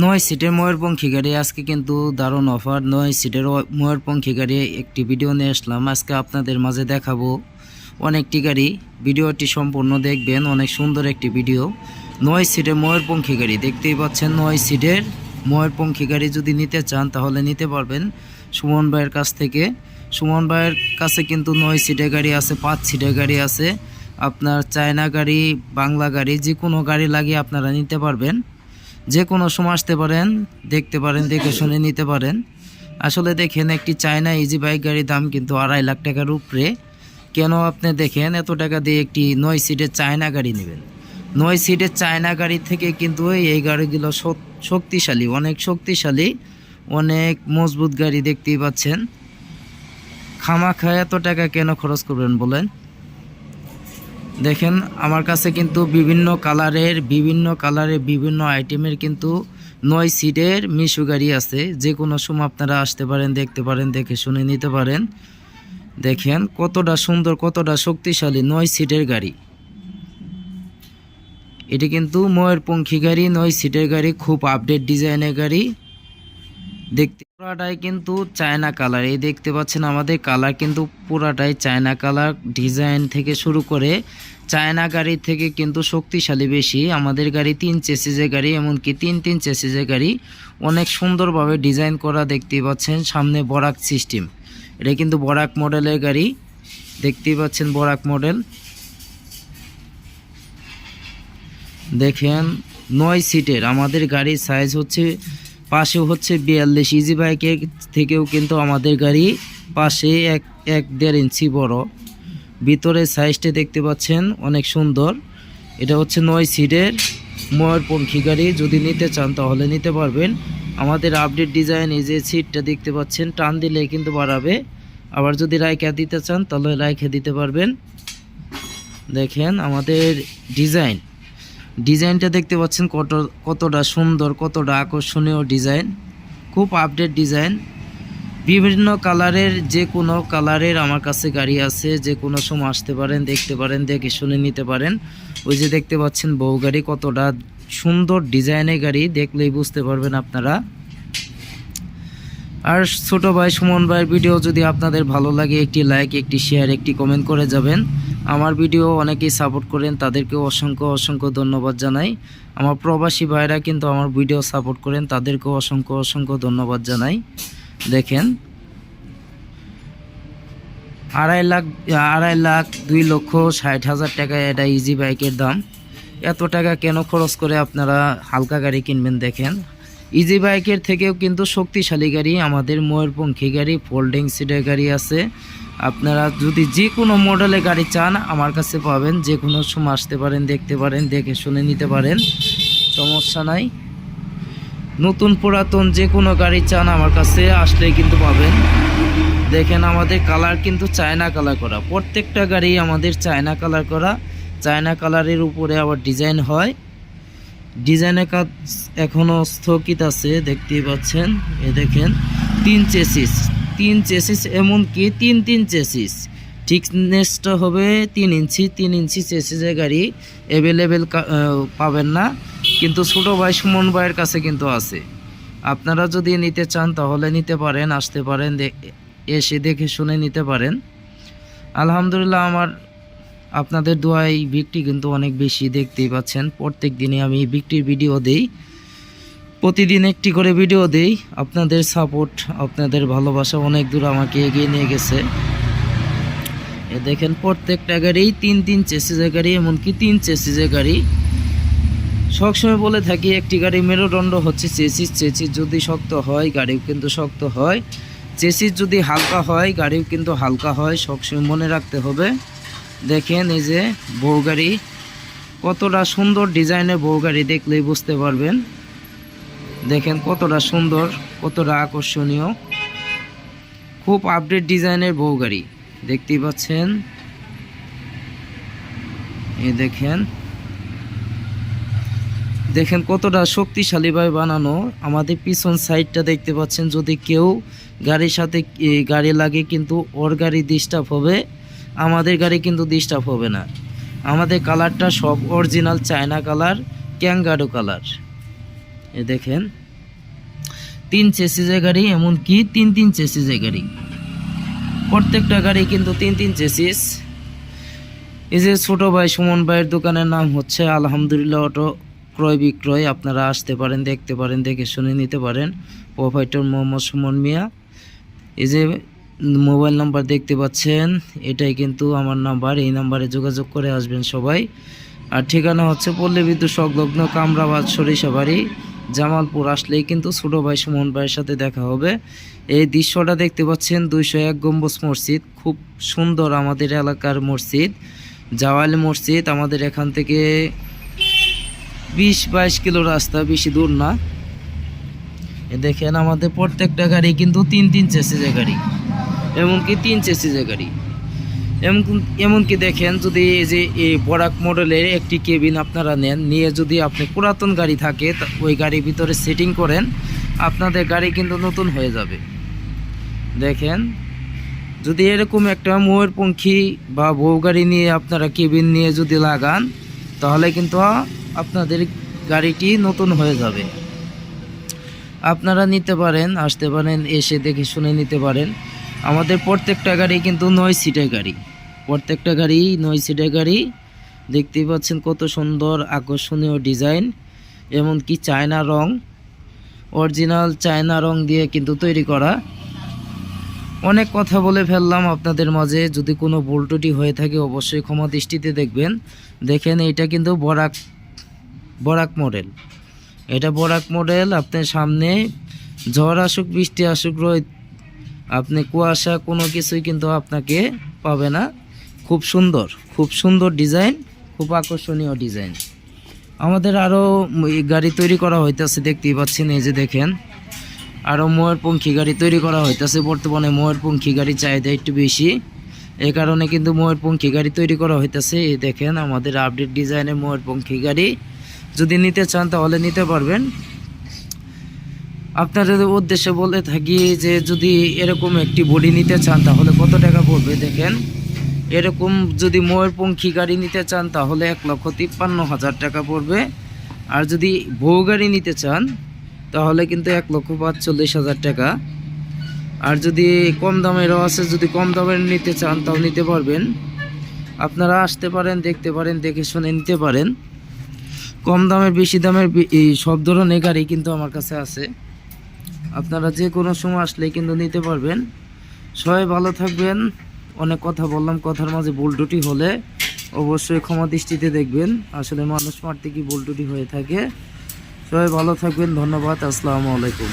নয় সিটের ময়ূরপঙ্খী গাড়ি আজকে কিন্তু দারুণ অফার। 9 সিটের ময়ূরপঙ্খী গাড়ি একটি ভিডিও নিয়ে আসলাম। আজকে আপনাদের মাঝে দেখাবো অনেকটি গাড়ি। ভিডিওটি সম্পূর্ণ দেখবেন, অনেক সুন্দর একটি ভিডিও। 9 সিটের ময়ূরপঙ্খী গাড়ি দেখতেই পাচ্ছেন। 9 সিটের ময়ূরপঙ্খী গাড়ি যদি নিতে চান তাহলে নিতে পারবেন সুমন ভাইয়ের কাছ থেকে। সুমন ভাইয়ের কাছে কিন্তু 9 সিটের গাড়ি আছে, 5 সিটের গাড়ি আছে। আপনার চায়না গাড়ি, বাংলা গাড়ি, যে কোনো গাড়ি লাগিয়ে আপনারা নিতে পারবেন। যে কোনো সময় আসতে পারেন, দেখতে পারেন, দেখে শুনে নিতে পারেন। আসলে দেখেন, একটি চায়না ইজি বাইক গাড়ির দাম কিন্তু 2.5 লাখ টাকার উপরে। কেন আপনি দেখেন এত টাকা দিয়ে একটি 9 সিটের চায়না গাড়ি নেবেন? 9 সিটের চায়না গাড়ি থেকে কিন্তু এই গাড়িগুলো শক্তিশালী, অনেক শক্তিশালী, অনেক মজবুত গাড়ি। দেখতেই পাচ্ছেন। খামাখা এত টাকা কেন খরচ করবেন বলেন? দেখেন, আমার কাছে কিন্তু বিভিন্ন কালারের বিভিন্ন আইটেমের কিন্তু 9 সিটের মিশু গাড়ি আছে। যে কোনো সময় আপনারা আসতে পারেন, দেখতে পারেন, দেখে শুনে নিতে পারেন। দেখেন কতটা সুন্দর, কতটা শক্তিশালী 9 সিটের গাড়ি। এটি কিন্তু ময়ূরপঙ্খী গাড়ি, 9 সিটের গাড়ি, খুব আপডেট ডিজাইনের গাড়ি। দেখতে পুরাটাই কিন্তু চায়না কালার। এই দেখতে পাচ্ছেন আমাদের কালার কিন্তু পুরাটাই চায়না কালার। ডিজাইন থেকে শুরু করে চায়না গাড়ি থেকে কিন্তু শক্তিশালী বেশি। আমাদের গাড়ি 3 চেসিসের গাড়ি, এমনকি 3 চেসিসের গাড়ি। অনেক সুন্দরভাবে ডিজাইন করা। দেখতেই পাচ্ছেন সামনে বরাক সিস্টেম। এটা কিন্তু বরাক মডেলের গাড়ি। দেখতেই পাচ্ছেন বরাক মডেল। দেখেন 9 সিটের আমাদের গাড়ির সাইজ হচ্ছে, পাশে হচ্ছে 42। ইজি বাইকের থেকেও কিন্তু আমাদের গাড়ি পাশে 1.5 ইঞ্চি বড়। ভিতরে সাইজটা দেখতে পাচ্ছেন অনেক সুন্দর। এটা হচ্ছে 9 সিটের ময়ূরপঙ্খী গাড়ি। যদি নিতে চান তাহলে নিতে পারবেন। আমাদের আপডেট ডিজাইন। এই যে সিটটা দেখতে পাচ্ছেন, টান দিলে কিন্তু বাড়াবে। আবার যদি রাইখা দিতে চান তাহলে রাইখা দিতে পারবেন। দেখেন আমাদের ডিজাইনটা দেখতে পাচ্ছেন কতটা সুন্দর, কতটা আকর্ষণীয় ডিজাইন। খুব আপডেট ডিজাইন। বিভিন্ন কালারের, যে কোনো কালারের আমার কাছে গাড়ি আছে। যে কোনো সময় আসতে পারেন, দেখতে পারেন, দেখে শুনে নিতে পারেন। ওই যে দেখতে পাচ্ছেন বউ গাড়ি, কতটা সুন্দর ডিজাইনের গাড়ি, দেখলেই বুঝতে পারবেন আপনারা। আর ছোট ভাই সুমন ভাইয়ের ভিডিও যদি আপনাদের ভালো লাগে, একটি লাইক, একটি শেয়ার, একটি কমেন্ট করে যাবেন। আমার ভিডিও অনেকেই সাপোর্ট করেন, তাদেরকেও অসংখ্য অসংখ্য ধন্যবাদ জানাই। আমার প্রবাসী ভাইরা কিন্তু আমার ভিডিও সাপোর্ট করেন, তাদেরকেও অসংখ্য অসংখ্য ধন্যবাদ জানাই। দেখেন 2,60,000 টাকা এটা ইজি বাইকের দাম। এত টাকা কেন খরচ করে আপনারা হালকা গাড়ি কিনবেন? দেখেন ইজি বাইকের থেকেও কিন্তু শক্তিশালী গাড়ি আমাদের ময়ূরপঙ্খী গাড়ি, ফোল্ডিং সিটের গাড়ি আছে। আপনারা যদি যে কোনো মডেলের গাড়ি চান আমার কাছে পাবেন। যে কোনো সময় আসতে পারেন, দেখতে পারেন, দেখে শুনে নিতে পারেন, সমস্যা নাই। নতুন পুরাতন যে কোনো গাড়ি চান আমার কাছে আসলেই কিন্তু পাবেন। দেখেন আমাদের কালার কিন্তু চায়না কালার করা। প্রত্যেকটা গাড়ি আমাদের চায়না কালার করা। চায়না কালারের উপরে আবার ডিজাইন হয়। ডিজাইনের কাজ এখনও স্থগিত আছে, দেখতেই পাচ্ছেন। এ দেখেন 3 চেসিস, এমনকি 3 চেসিস। থিকনেসটা হবে 3 ইঞ্চি। 3 ইঞ্চি চেসিসের গাড়ি অ্যাভেলেবেল পাবেন না, কিন্তু ছোটো ভাই সুমন ভাইয়ের কাছে কিন্তু আছে। আপনারা যদি নিতে চান তাহলে নিতে পারেন, আসতে পারেন, এসে দেখে শুনে নিতে পারেন। আলহামদুলিল্লাহ, আমার আপনাদের দোয়ায় বিক্রি কিন্তু অনেক বেশি। দেখতেই পাচ্ছেন প্রত্যেক দিনে আমি বিক্রির ভিডিও দেই, প্রতিদিন একটি করে ভিডিও দেই। আপনাদের সাপোর্ট, আপনাদের ভালোবাসা অনেক দূর আমাকে এগিয়ে নিয়ে গেছে। এ দেখেন প্রত্যেকটা গাড়ি 3 চেসিসের গাড়ি, এমনকি 3 চেসিসের গাড়ি। সবসময় বলে থাকি একটি গাড়ি মেরুদণ্ড হচ্ছে চেসিস। চেসিস যদি শক্ত হয় গাড়িও কিন্তু শক্ত হয়, চেসিস যদি হালকা হয় গাড়িও কিন্তু হালকা হয়। সবসময় মনে রাখতে হবে। দেখেন এই যে বউ গাড়ি, কতটা সুন্দর ডিজাইনের বউ গাড়ি, দেখলেই বুঝতে পারবেন। দেখেন কতটা সুন্দর, কতটা আকর্ষণীয়, খুব আপডেট ডিজাইনের বউ গাড়ি। দেখতেই পাচ্ছেন। এই দেখেন কতটা শক্তিশালীভাবে বানানো। আমাদের পিছন সাইডটা দেখতে পাচ্ছেন। যদি কেউ গাড়ির সাথে গাড়ি লাগে কিন্তু ওর গাড়ি ডিস্টার্ব হবে, আমাদের গাড়ি কিন্তু ডিস্টার্ব হবে না। আমাদের কালারটা সব original China colour, kangaroo colour. এ দেখেন। 3 চেসিসের গাড়ি, এমনকি 3 চেসিসের গাড়ি। প্রত্যেকটা গাড়ি কিন্তু 3 চেসিস। এই যে ছোট ভাই সুমন ভাইয়ের দোকানের নাম হচ্ছে আলহামদুলিল্লাহ অটো ক্রয় বিক্রয়। আপনারা আসতে পারেন, দেখতে পারেন, দেখে শুনে নিতে পারেন। প্রোপাইটর মোহাম্মদ সুমন মিয়া। এই যে মোবাইল নাম্বার দেখতে পাচ্ছেন, এটাই কিন্তু আমার নাম্বার। এই নাম্বারে যোগাযোগ করে আসবেন সবাই। আর ঠিকানা হচ্ছে পল্লী বিদ্যুৎ সংলগ্ন কামরাবাদ সরিষাবাড়ি, জামালপুর। আসলেই কিন্তু ছোট ভাই সুমন ভাইয়ের সাথে দেখা হবে। এই দৃশ্যটা দেখতে পাচ্ছেন 201 গম্বুজ মসজিদ, খুব সুন্দর আমাদের এলাকার মসজিদ, জাওয়ালি মসজিদ। আমাদের এখান থেকে 20-22 কিলো রাস্তা, বেশি দূর না। দেখেন আমাদের প্রত্যেকটা গাড়ি কিন্তু 3 চেসিসের গাড়ি, এমনকি 3 চেসিসের গাড়ি। এমনকি দেখেন, যদি এই যে এই বরাক মডেলের একটি কেবিন আপনারা নেন, নিয়ে যদি আপনি পুরাতন গাড়ি থাকে ওই গাড়ির ভিতরে সেটিং করেন, আপনাদের গাড়ি কিন্তু নতুন হয়ে যাবে। দেখেন, যদি এরকম একটা ময়ূরপঙ্খী বা বউ গাড়ি নিয়ে আপনারা কেবিন নিয়ে যদি লাগান, তাহলে কিন্তু আপনাদের গাড়িটি নতুন হয়ে যাবে। আপনারা নিতে পারেন, আসতে পারেন, এসে দেখে শুনে নিতে পারেন। আমাদের প্রত্যেকটা গাড়ি কিন্তু 9 সিটের গাড়ি, প্রত্যেকটা গাড়ি 9 সিটের গাড়ি। দেখতেই পাচ্ছেন কত সুন্দর আকর্ষণীয় ডিজাইন, এমনকি চায়না রং, অরিজিনাল চায়না রং দিয়ে কিন্তু তৈরি করা। অনেক কথা বলে ফেললাম আপনাদের মাঝে, যদি কোনো ভুল ত্রুটি হয়ে থাকে অবশ্যই ক্ষমা দৃষ্টিতে দেখবেন। দেখেন, এটা কিন্তু বরাক মডেল, এটা বরাক মডেল। আপনার সামনে ঝড় আসুক, বৃষ্টি আসুক, রোদ, আপনি কুয়াশা, কোনো কিছুই কিন্তু আপনাকে পাবে না। খুব সুন্দর ডিজাইন, খুব আকর্ষণীয় ডিজাইন। আমাদের আরও গাড়ি তৈরি করা হইতেছে, দেখতেই পাচ্ছেন। এই যে দেখেন, আরও ময়ূরপঙ্খী গাড়ি তৈরি করা হইতেছে। বর্তমানে ময়ূরপঙ্খী গাড়ির চাহিদা একটু বেশি, এই কারণে কিন্তু ময়ূরপঙ্খী গাড়ি তৈরি করা হইতেছে। এই দেখেন আমাদের আপডেট ডিজাইনের ময়ূরপঙ্খী গাড়ি, যদি নিতে চান তাহলে নিতে পারবেন। আপনাদের উদ্দেশ্যে বলে থাকি যে যদি এরকম একটি বডি নিতে চান তাহলে কত টাকা পড়বে। দেখেন, এরকম যদি ময়ূরপঙ্খী গাড়ি নিতে চান তাহলে 1,53,000 টাকা পড়বে। আর যদি বউ গাড়ি নিতে চান তাহলে কিন্তু 1,45,000 টাকা। আর যদি কম দামেরও আছে, যদি কম দামের নিতে চান তাও নিতে পারবেন। আপনারা আসতে পারেন, দেখতে পারেন, দেখে শুনে নিতে পারেন। কম দামের, বেশি দামের সব ধরনের গাড়ি কিন্তু আমার কাছে আছে। আপনারা যে কোনো সময় আসলে কিন্তু নিতে পারবেন। সবাই ভালো থাকবেন। অনেক কথা বললাম, কথার মাঝে ভুল ত্রুটি হলে অবশ্যই ক্ষমা দৃষ্টিতে দেখবেন। আসলে মানুষ মারতে কি ভুল ত্রুটি হয়ে থাকে। সবাই ভালো থাকবেন, ধন্যবাদ, আসসালামু আলাইকুম।